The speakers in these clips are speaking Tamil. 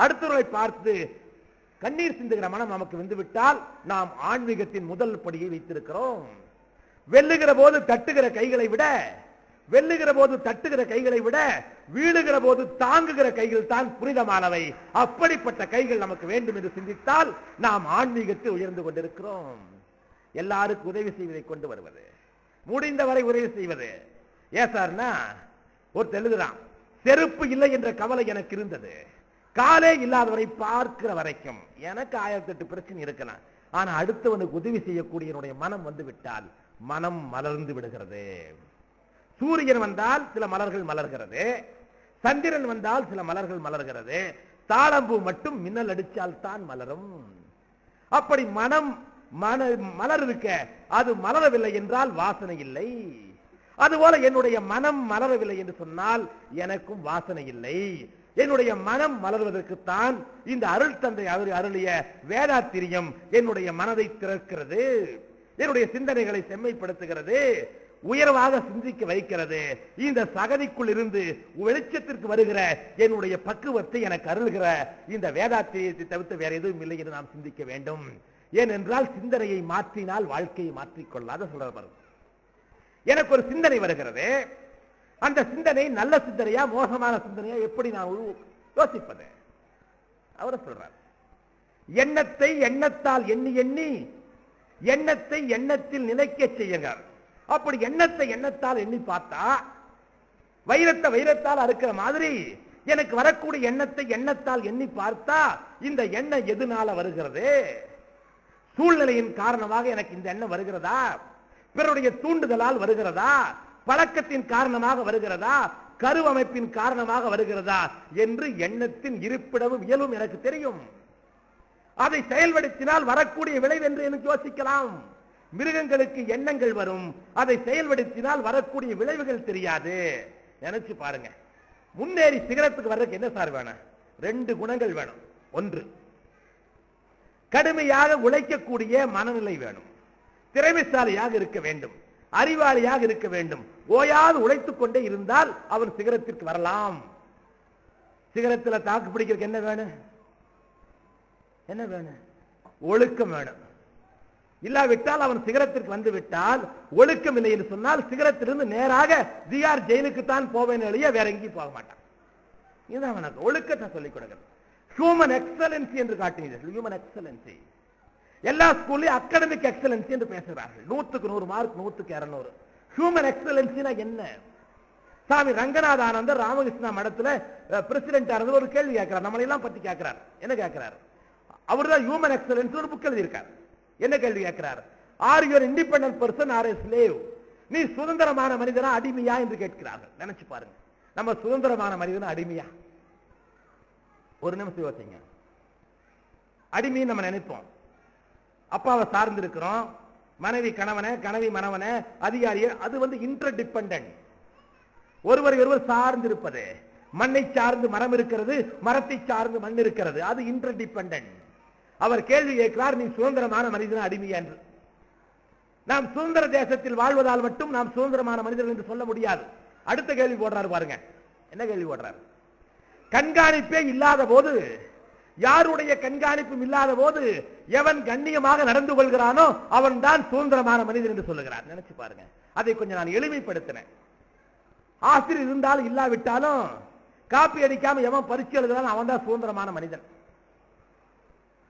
அடுத்தவர்களை பார்த்து கண்ணீர் சிந்துகிற மனம் நமக்கு வந்துவிட்டால் நாம் ஆன்மீகத்தின் முதல் படியை வைத்திருக்கிறோம். வெல்லுகிற போது தட்டுகிற கைகளை விட வீழுகிற போது தாங்குகிற கைகள் தான் புனிதமானவை. அப்படிப்பட்ட கைகள் நமக்கு வேண்டும் என்று சிந்தித்தால் நாம் ஆன்மீகத்தில் உயர்ந்து கொண்டிருக்கிறோம். எல்லாருக்கும் உதவி செய்வதை கொண்டு வருவது, முடிந்தவரை உதவி செய்வது. ஏசார்னா ஒரு எழுதுறான், செருப்பு இல்லை என்ற கவலை எனக்கு இருந்தது, காலே இல்லாதவரை பார்க்கிற வரைக்கும். எனக்கு 1008 பிரச்சனை இருக்கலாம். ஆனா அடுத்தவனுக்கு உதவி செய்யக்கூடிய என்னுடைய மனம் வந்து விட்டால் மனம் மலர்ந்து விடுகிறது. சூரியன் வந்தால் சில மலர்கள் மலர்கிறது, சந்திரன் வந்தால் சில மலர்கள் மலர்கிறது, தாளம்பூ மட்டும் மின்னல் அடிச்சால் தான் மலரும். அப்படி மனம் மலர் இருக்க, அது மலரவில்லை என்றால் வாசனை இல்லை. அதுபோல என்னுடைய மனம் மலரவில்லை என்று சொன்னால் எனக்கும் வாசனை இல்லை. என்னுடைய மனம் மலர்வதற்குத்தான் இந்த அருள் தந்தை அருளிய வேதாத்திரியம் என்னுடைய மனதை திறக்கிறது, என்னுடைய சிந்தனைகளை செம்மைப்படுத்துகிறது, உயர்வாக சிந்திக்க வைக்கிறது. இந்த சகதிக்குள் இருந்து வெளிச்சத்திற்கு வருகிற என்னுடைய பக்குவத்தை எனக்கு அருள்கிற இந்த வேதாத்திரியத்தை தவிர்த்து வேற எதுவும் இல்லை என்று நாம் சிந்திக்க வேண்டும். ஏனென்றால் சிந்தனையை மாற்றினால் வாழ்க்கையை மாற்றிக்கொள்ளாத சொல்றார். எனக்கு ஒரு சிந்தனை வருகிறது, அந்த சிந்தனை நல்ல சிந்தனையா மோசமான சிந்தனையா எப்படி நான் யோசிப்பது? அவர் சொல்றார், எண்ணத்தை எண்ணத்தால் எண்ணி எண்ணி எண்ணத்தை எண்ணத்தில் நிலைக்க செய்யுங்கள். அப்படி எண்ணத்தை எண்ணத்தால் எண்ணி பார்த்தா வைரத்தை வைரத்தால் அறுக்கிற மாதிரி எனக்கு வரக்கூடிய எண்ணத்தை எண்ணத்தால் எண்ணி பார்த்தா இந்த எண்ணம் எதனால வருகிறது? சூழ்நிலையின் காரணமாக எனக்கு இந்த எண்ணம் வருகிறதா, பிறருடைய தூண்டுதலால் வருகிறதா, பழக்கத்தின் காரணமாக வருகிறதா, கருவமைப்பின் காரணமாக வருகிறதா என்று எண்ணத்தின் இருப்பிடமும் இயலும் எனக்கு தெரியும். அதை செயல்படுத்தினால் வரக்கூடிய விளைவு என்று எனக்கு யோசிக்கலாம். மிருகங்களுக்கு எண்ணங்கள் வரும், அதை செயல்படுத்தினால் வரக்கூடிய விளைவுகள் தெரியாது. நினைச்சு பாருங்க, முன்னேறி சிகரத்துக்கு வர்றதுக்கு என்ன சார் வேணும்? 2 குணங்கள் வேணும். ஒன்று, கடுமையாக உழைக்கக்கூடிய மனநிலை வேணும், திறமைசாலியாக இருக்க வேண்டும், அறிவாளியாக இருக்க வேண்டும். ஓயாது உழைத்துக் கொண்டே இருந்தால் அவன் சிகரத்திற்கு வரலாம். சிகரத்தில் தாக்கு பிடிக்கிறதுக்கு என்ன வேணும்? என்ன வேணும்? ஒழுக்கம் வேணும். இல்லாவிட்டால் அவன் சிகரத்திற்கு வந்து விட்டால், ஒழுக்கம் இல்லை என்று சொன்னால் சிகரத்திலிருந்து நேராக ஜிஆர் ஜெயிலுக்கு தான் போவேன், வேற எங்கேயும் போக மாட்டான். இதுதான் உனக்கு ஒழுக்கத்தை சொல்லிக் கொடுக்கிறது. ஹியூமன் எக்ஸலன்சி என்று காட்டுகிறது. ஹியூமன் எக்ஸலன்சி எல்லா ஸ்கூல்லையும் அகாடமிக் எக்ஸலன்சி என்று பேசுகிறார்கள். 100க்கு 100 மார்க், 100க்கு 200. ஹியூமன் எக்ஸலன்சினா என்ன? சாமி ரங்கநாத ஆனந்தர் ராமகிருஷ்ணா மடத்துல பிரசிடென்ட் ஆனது ஒரு கேள்வி கேட்கிறார், நம்மளை எல்லாம் பத்தி கேட்கிறார். என்ன கேட்கிறார்? அவர்தான் ஹியூமன் எக்ஸலன்ஸ் ஒரு புக் எழுதியிருக்கார். என்ன கேள்வி கேட்கிறார்? Are you independent person are a slave? நீ சுதந்திரமான மனிதனா அடிமையா என்று கேட்கிறார்கள். நினைச்சு பாருங்க, நம்ம சுதந்திரமான மனிதனா அடிமையா? ஒரு நிமிஷம் யோசிங்க. அடிமைன்னு நம்ம நினைப்போம், அப்பாவை சார்ந்து இருக்கிறோம், மனைவி கணவனை, கணவி மனவனை, அதிகாரியை. அது இன்டர் டிபெண்டன்ட், ஒருவரை ஒருவர் சார்ந்து இருப்பது. மண்ணை சார்ந்து மரம் இருக்கிறது, மரத்தை சார்ந்து மண் இருக்கிறது, அது இன்டர் டிபெண்டன்ட். அவர் கேள்வி கேட்கிறார், நீ சுதந்திரமான மனிதனா அடிமையா என்று. நாம் சுதந்திர தேசத்தில் வாழ்வதால் மட்டும் நாம் சுதந்திரமான மனிதர்கள் என்று சொல்ல முடியாது. அடுத்த கேள்வி போடுறாரு பாருங்க. என்ன கேள்வி போடுறாரு? கண்காணிப்பே இல்லாத போது, யாருடைய கண்காணிப்பும் இல்லாத போது எவன் கண்ணியமாக நடந்து கொள்கிறானோ அவன் தான் சுதந்திரமான மனிதன் என்று சொல்லுகிறார். நினைச்சு பாருங்க. அதை கொஞ்சம் நான் எளிமைப்படுத்தினேன். ஆசிரியர் இருந்தாலும் இல்லாவிட்டாலும் காப்பி அடிக்காம எவன் பரீட்சை எழுதுறானோ அவன் தான் சுதந்திரமான மனிதன்.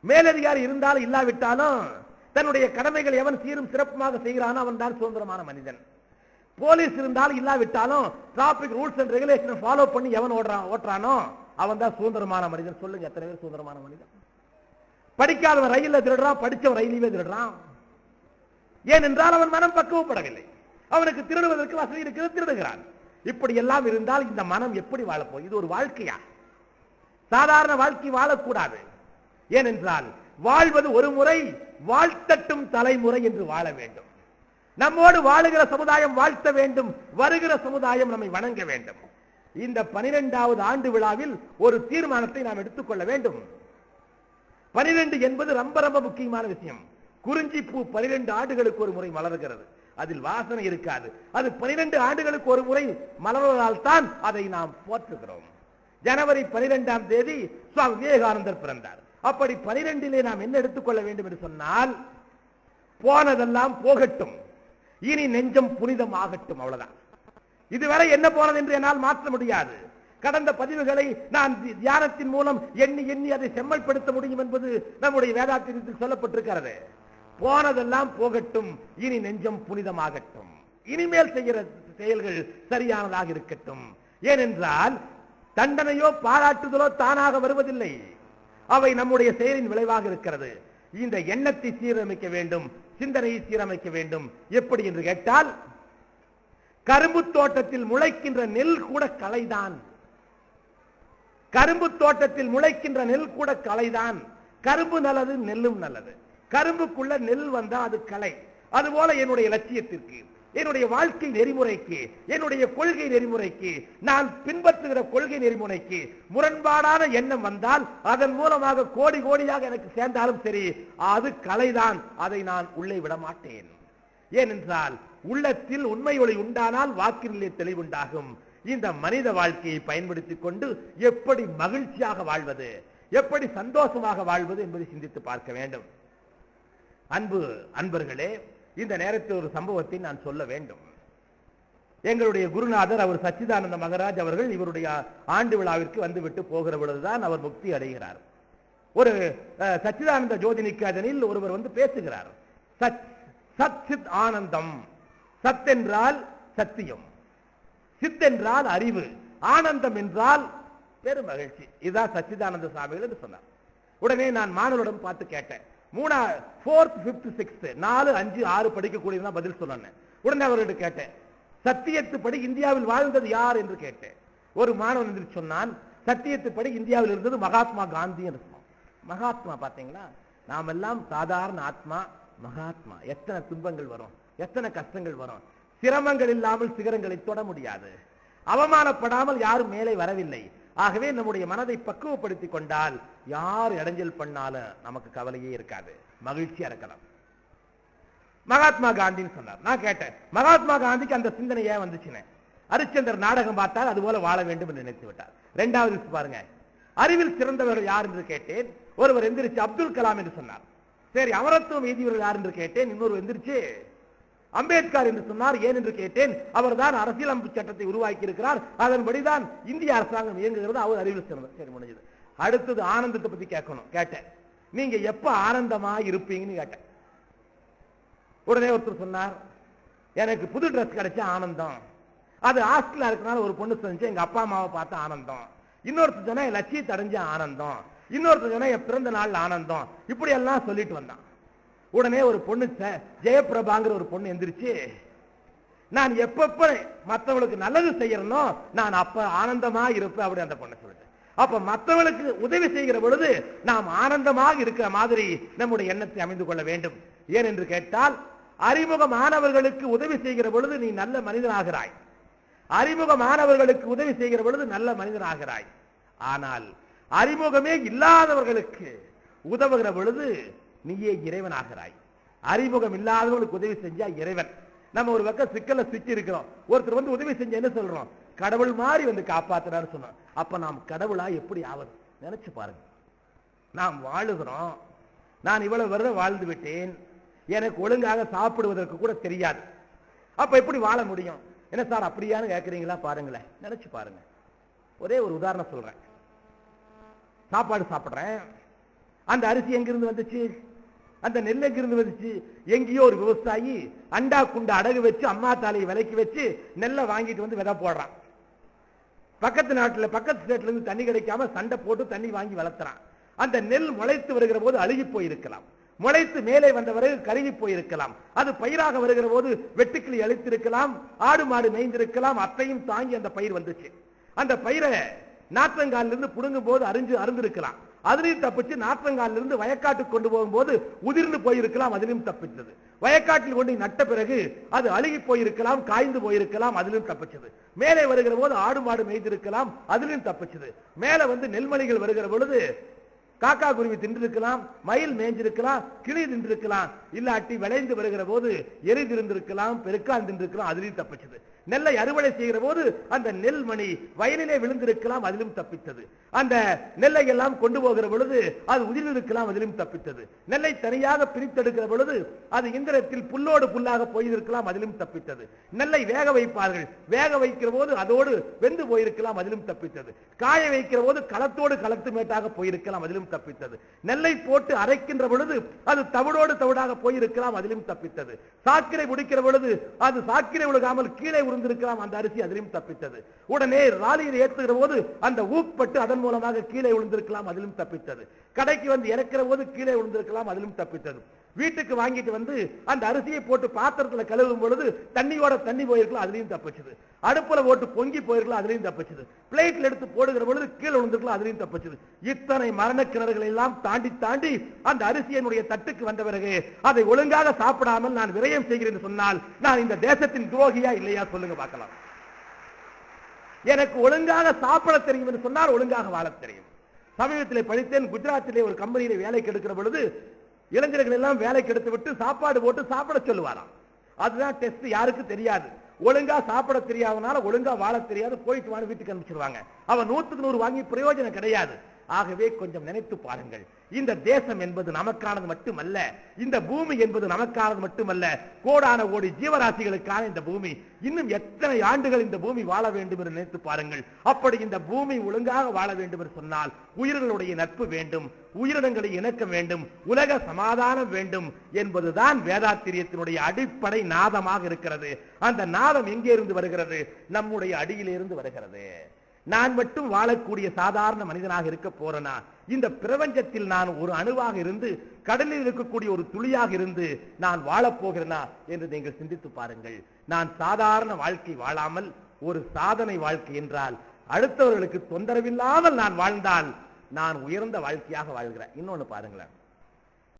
மேலதிகாரி இருந்தாலும் இல்லாவிட்டாலும் தன்னுடைய கடமைகள் எவன் சீரும் சிறப்புமாக செய்கிறானோ அவன் தான் சுதந்திரமான மனிதன். போலீஸ் இருந்தாலும் இல்லாவிட்டாலும் traffic rules and regulation follow பண்ணி எவன் ஓட்டுறானோ அவன் தான் சுதந்திரமான மனிதன். சொல்லுங்க, எத்தனை பேர் சுதந்திரமான மனிதன்? படிக்காதவன் ரயில்ல திருடுறான், படிச்சவன் ரயிலே திருடுறான். ஏனென்றால் அவன் மனம் பக்குவப்படவில்லை, அவனுக்கு திருடுவதற்கு வசதி இருக்கிறது, திருடுகிறான். இப்படி எல்லாம் இருந்தால் இந்த மனம் எப்படி வாழப்போம்? இது ஒரு வாழ்க்கையா? சாதாரண வாழ்க்கை வாழக்கூடாது. ஏனென்றால் வாழ்வது ஒரு முறை, வாழ்த்தட்டும் தலைமுறை என்று வாழ வேண்டும். நம்மோடு வாழுகிற சமுதாயம் வாழ்த்த வேண்டும், வருகிற சமுதாயம் நம்மை வணங்க வேண்டும். இந்த 12வது ஆண்டு விழாவில் ஒரு தீர்மானத்தை நாம் எடுத்துக்கொள்ள வேண்டும். 12 என்பது ரொம்ப ரொம்ப முக்கியமான விஷயம். குறிஞ்சி பூ 12 ஆண்டுகளுக்கு ஒரு முறை மலர்கிறது, அதில் வாசனை இருக்காது. அது 12 ஆண்டுகளுக்கு ஒரு முறை மலர்வதால் தான் அதை நாம் போற்றுகிறோம். ஜனவரி 12ஆம் தேதி சுவாமி விவேகானந்தர் பிறந்தார். அப்படி 12 நாம் என்ன எடுத்துக்கொள்ள வேண்டும் என்று சொன்னால், போனதெல்லாம் போகட்டும், இனி நெஞ்சம் புனிதம் ஆகட்டும், அவ்வளவுதான். இதுவரை என்ன போனது என்று என்னால் மாற்ற முடியாது. கடந்த பதிவுகளை நான் தியானத்தின் மூலம் எண்ணி எண்ணி அதை செம்மைப்படுத்த முடியும் என்பது நம்முடைய வேதாத்தியத்தில் சொல்லப்பட்டிருக்கிறது. போனதெல்லாம் போகட்டும், இனி நெஞ்சம் புனிதமாகட்டும், இனிமேல் செய்கிற செயல்கள் சரியானதாக இருக்கட்டும். ஏனென்றால் தண்டனையோ பாராட்டுதலோ தானாக வருவதில்லை, அவை நம்முடைய செயலின் விளைவாக இருக்கிறது. இந்த எண்ணத்தை சீரமைக்க வேண்டும், சிந்தனையை சீரமைக்க வேண்டும். எப்படி என்று கேட்டால், கரும்பு தோட்டத்தில் முளைக்கின்ற நெல் கூட களைதான். கரும்பு தோட்டத்தில் முளைக்கின்ற நெல் கூட களைதான். கரும்பு நல்லது, நெல்லும் நல்லது. கரும்புக்குள்ள நெல் வந்தா அது களை. அதுபோல என்னுடைய லட்சியத்திற்கு, என்னுடைய வாழ்க்கை நெறிமுறைக்கு, என்னுடைய கொள்கை நெறிமுறைக்கு, நான் பின்பற்றுகிற கொள்கை நெறிமுறைக்கு முரண்பாடான எண்ணம் வந்தால் அதன் மூலமாக கோடி கோடியாக எனக்கு சேர்ந்தாலும் சரி, அது கலைதான். அதை நான் உள்ளே விட மாட்டேன். ஏனென்றால் உள்ளத்தில் உண்மை ஒளி உண்டானால் வாக்கினிலே தெளிவுண்டாகும். இந்த மனித வாழ்க்கையை பயன்படுத்திக் கொண்டு எப்படி மகிழ்ச்சியாக வாழ்வது, எப்படி சந்தோஷமாக வாழ்வது என்பதை சிந்தித்து பார்க்க வேண்டும். அன்பர்களே, இந்த நேரத்தில் ஒரு சம்பவத்தை நான் சொல்ல வேண்டும். எங்களுடைய குருநாதர் அவர் சச்சிதானந்த மகராஜ் அவர்கள் இவருடைய ஆண்டு விழாவிற்கு வந்துவிட்டு போகிற பொழுதுதான் அவர் முக்தி அடைகிறார். ஒரு சச்சிதானந்த ஜோதினிக்காதனில் ஒருவர் வந்து பேசுகிறார். சத் சித் ஆனந்தம். சத் என்றால் சத்தியம், சித் என்றால் அறிவு, ஆனந்தம் என்றால் பெரும் மகிழ்ச்சி. இதுதான் சச்சிதானந்த சுவாமிகள் என்று சொன்னார். உடனே நான் மாணவரிடம் பார்த்து கேட்டேன், 4th 5th 6th 4, 5, 6 படிக்கக்கூடியதான் பதில் சொன்னேன். உடனே அவர்கிட்ட கேட்டேன், சத்தியத்துப்படி இந்தியாவில் வாழ்ந்தது யார் என்று கேட்டேன். ஒரு மாணவன் என்று சொன்னான், சத்தியத்துப்படி இந்தியாவில் இருந்தது மகாத்மா காந்தி என்று சொன்னான். மகாத்மா பார்த்தீங்களா, நாம் எல்லாம் சாதாரண ஆத்மா. மகாத்மா எத்தனை துன்பங்கள் வரும், எத்தனை கஷ்டங்கள் வரும். சிரமங்கள் இல்லாமல் சிகரங்களை தொட முடியாது. அவமானப்படாமல் யாரும் மேலே வரவில்லை. ஆகவே நம்முடைய மனதை பக்குவப்படுத்திக் கொண்டால் யார் இடைஞ்சல் பண்ணாலும் நமக்கு கவலையே இருக்காது, மகிழ்ச்சியா இருக்கலாம். மகாத்மா காந்தின்னு சொன்னார். நான் கேட்டேன், மகாத்மா காந்திக்கு அந்த சிந்தனை ஏன் வந்துச்சுன்னு. ஹரிச்சந்திரன் நாடகம் பார்த்தால் அது போல வாழ வேண்டும் என்று நினைத்து விட்டார். இரண்டாவது பாருங்க, அறிவில் சிறந்தவர்கள் யார் என்று கேட்டேன். ஒருவர் எந்திரிச்சு அப்துல் கலாம் என்று சொன்னார். சரி, அமரத்துவம் எய்தியவர்கள் யார் என்று கேட்டேன். இன்னொரு எந்திரிச்சு அம்பேத்கர் என்று சொன்னார். ஏன் என்று கேட்டேன். அவர் தான் அரசியலமைப்பு சட்டத்தை உருவாக்கி இருக்கிறார், அதன்படிதான் இந்திய அரசாங்கம் இயங்குகிறது, அவர் அறிவில் சிறந்தவர். சரி, முடிஞ்சது. அடுத்தது ஆனந்தத்தை பத்தி கேட்டேன். நீங்க எப்ப ஆனந்தமா இருப்பீங்கன்னு கேட்டேன். உடனே ஒருத்தர் சொன்னார், எனக்கு புது டிரெஸ் கிடைச்ச ஆனந்தம், அது ஹாஸ்டலா இருக்கனால ஒரு பொண்ணு சொன்னிச்சு எங்க அப்பா அம்மாவை பார்த்த ஆனந்தம், இன்னொருத்தர் சொன்னா என் லட்சியத்தை அடைஞ்ச ஆனந்தம், இன்னொருத்தர் சொன்னா என் பிறந்த நாள் ஆனந்தம், இப்படி எல்லாம் சொல்லிட்டு வந்தான். உடனே ஒரு பொண்ணு ஜெயபிரபாங்கிற ஒரு பொண்ணு எந்திரிச்சு, நான் எப்பப்ப மற்றவங்களுக்கு நல்லது செய்யறனோ நான் அப்ப ஆனந்தமா இருப்பேன் அப்படி அந்த பொண்ணு சொல்லிட்டு. அப்ப மற்றவர்களுக்கு உதவி செய்கிற பொழுது நாம் ஆனந்தமாக இருக்கிற மாதிரி நம்முடைய எண்ணத்தை அமைந்து கொள்ள வேண்டும். ஏன் என்று கேட்டால், அறிமுகமானவர்களுக்கு உதவி செய்கிற பொழுது நீ நல்ல மனிதனாகிறாய். அறிமுகமானவர்களுக்கு உதவி செய்கிற பொழுது நல்ல மனிதனாகிறாய். ஆனால் அறிமுகமே இல்லாதவர்களுக்கு உதவுகிற பொழுது நீயே இறைவனாகிறாய். அறிமுகம் இல்லாதவர்களுக்கு உதவி செஞ்சா இறைவன். நம்ம ஒரு பக்கம் சிக்கல சிக்கி இருக்கிறோம், ஒருத்தர் வந்து உதவி செஞ்ச என்ன சொல்றோம், கடவுள் மாதிரி வந்து காப்பாத்துறாரு சொன்னோம். அப்ப நாம் கடவுளா எப்படி ஆவது நினைச்சு பாருங்க. நாம் வாழுகிறோம், நான் இவ்வளவு வருடம் வாழ்ந்து விட்டேன், எனக்கு ஒழுங்காக சாப்பிடுவதற்கு கூட தெரியாது. அப்ப எப்படி வாழ முடியும்? என்ன சார் அப்படியான்னு கேட்கறீங்களா? பாருங்களேன், நினைச்சு பாருங்க. ஒரே ஒரு உதாரணம் சொல்றேன். சாப்பாடு சாப்பிடுறேன், அந்த அரிசி எங்கிருந்து வந்துச்சு, அந்த நெல் எங்கிருந்து வந்துச்சு? எங்கேயோ ஒரு விவசாயி அண்டா குண்டா அடகு வச்சு அம்மா தாலையை விலைக்கு வச்சு நெல்லை வாங்கிட்டு வந்து விதை போடுறான். பக்கத்து நாட்டுல பக்கத்து ஸ்டேட்ல இருந்து தண்ணி கிடைக்காம சண்டை போட்டு தண்ணி வாங்கி வளர்த்துறான். அந்த நெல் முளைத்து வருகிற போது அழுகி போயிருக்கலாம், முளைத்து மேலே வந்த பிறகு கருகி போயிருக்கலாம், அது பயிராக வருகிற போது வெட்டுக்கிளி அழித்திருக்கலாம், ஆடு மாடு மேய்ந்திருக்கலாம். அத்தையும் தாங்கி அந்த பயிர் வந்துச்சு. அந்த பயிரை நாற்றங்காலில் இருந்து புடுங்கும் போது அருந்திருக்கலாம், அதிலையும் தப்பிச்சு. நாற்றங்காலில் இருந்து வயக்காட்டுக்கு கொண்டு போகும்போது உதிர்ந்து போயிருக்கலாம், அதிலும் தப்பிச்சது. வயக்காட்டில் கொண்டு நட்ட பிறகு அது அழுகி போயிருக்கலாம், காய்ந்து போயிருக்கலாம், அதிலும் தப்பிச்சது. மேலே வருகிற போது ஆடு மாடு மேய்ந்திருக்கலாம், அதிலும் தப்பிச்சது. மேலே வந்து நெல்மணிகள் வருகிற பொழுது காக்கா குருவி தின்றிருக்கலாம், மயில் மேய்ஞ்சிருக்கலாம், கிளி தின்றிருக்கலாம், இல்லாட்டி விளைந்து வருகிற போது எரி திருந்திருக்கலாம், பெருக்கான் தின்றிருக்கலாம், அதிலும் தப்பிச்சது. நெல்லை அறுவடை செய்கிற போது அந்த நெல் மணி வயலிலே விழுந்திருக்கலாம், அதிலும் தப்பித்தது. அந்த நெல்லை எல்லாம் கொண்டு போகிற பொழுது அது உதிர்ந்திருக்கலாம், அதிலும் தப்பித்தது. நெல்லை தனியாக பிரித்தெடுக்கிற பொழுது அது இந்திரத்தில் புல்லோடு புல்லாக போயிருக்கலாம், அதிலும் தப்பித்தது. நெல்லை வேக வைப்பார்கள், வேக வைக்கிற போது அதோடு வெந்து போயிருக்கலாம், அதிலும் தப்பித்தது. காய வைக்கிற போது களத்தோடு களத்து மேட்டாக போயிருக்கலாம், அதிலும் தப்பித்தது. நெல்லை போட்டு அரைக்கின்ற பொழுது அது தவிடோடு தவிடாக போயிருக்கலாம், அதிலும் தப்பித்தது. சாக்கிரை முடிக்கிற பொழுது அது சாக்கிரை உலகாமல் கீழே உருந்திருக்கலாம், அந்த அரிசி அதிலும் தப்பித்தது. உடனே ராலியில் ஏற்றுகிற போது அந்த ஊப்பட்டு அதன் மூலமாக கீழே விழுந்திருக்கலாம், அதிலும் தப்பித்தது. கடைக்கு வந்து இறக்கிற போது கீழே விழுந்திருக்கலாம், அதிலும் தப்பித்தது. வீட்டுக்கு வாங்கிட்டு வந்து அந்த அரிசியை போட்டு பாத்திரத்தில் கழுவும் பொழுது தண்ணியோட தண்ணி போயிருக்கலாம், அதுலயும் தப்பிச்சது. அடுப்புல போட்டு பொங்கி போயிருக்கலாம், அதுலயும் தப்பிச்சது. பிளேட்ல எடுத்து போடுகிற பொழுது கீழே விழுந்திருக்கலாம், அதுலயும் தப்பிச்சது. இத்தனை மரண கிணறுகளை எல்லாம் தாண்டி தாண்டி அந்த அரிசியினுடைய தட்டுக்கு வந்த பிறகு அதை ஒழுங்காக சாப்பிடாமல் நான் விரயம் செய்கிறேன் சொன்னால் நான் இந்த தேசத்தின் துரோகியா இல்லையா சொல்லுங்க பார்க்கலாம். எனக்கு ஒழுங்காக சாப்பிட தெரியும் என்று சொன்னால் ஒழுங்காக வாழ தெரியும். சமீபத்தில் படித்தேன், குஜராத்திலே ஒரு கம்பெனியில வேலைக்கு எடுக்கிற பொழுது இளைஞர்கள் எல்லாம் வேலைக்கு எடுத்து விட்டு சாப்பாடு போட்டு சாப்பிட சொல்லுவாராம். அதுதான் டெஸ்ட், யாருக்கு தெரியாது. ஒழுங்கா சாப்பிட தெரியாதனால ஒழுங்கா வாழ தெரியாது, போயிட்டு வாங்க வீட்டுக்கு அனுப்பிச்சிருவாங்க. அவன் 100க்கு 100 வாங்கி பிரயோஜனம் கிடையாது. ஆகவே கொஞ்சம் நினைத்து பாருங்கள், இந்த தேசம் என்பது நமக்கானது மட்டுமல்ல, இந்த பூமி என்பது நமக்கானது மட்டுமல்ல, கோடான கோடி ஜீவராசிகளுக்கான இந்த பூமி. இன்னும் எத்தனை ஆண்டுகள் இந்த பூமி வாழ வேண்டும் என்று நினைத்து பாருங்கள். அப்படி இந்த பூமி ஒழுங்காக வாழ வேண்டும் என்று சொன்னால் உயிர்களுடைய நட்பு வேண்டும், உயிரினங்களை இணக்கம் வேண்டும், உலக சமாதானம் வேண்டும் என்பதுதான் வேதாத்திரியத்தினுடைய அடிப்படை நாதமாக இருக்கிறது. அந்த நாதம் எங்கே இருந்து வருகிறது? நம்முடைய அடியிலிருந்து வருகிறது. நான் மட்டும் வாழக்கூடிய சாதாரண மனிதனாக இருக்க போறேனா? இந்த பிரபஞ்சத்தில் நான் ஒரு அணுவாக இருந்து கடலில் இருக்கக்கூடிய ஒரு துளியாக இருந்து நான் வாழப் போகிறேனா என்று நீங்கள் சிந்தித்து பாருங்கள். நான் சாதாரண வாழ்க்கை வாழாமல் ஒரு சாதனை வாழ்க்கை என்றால் அடுத்தவர்களுக்கு தொந்தரவில்லாமல் நான் வாழ்ந்தால் நான் உயர்ந்த வாழ்க்கையாக வாழ்கிறேன். இன்னொன்னு பாருங்களேன்,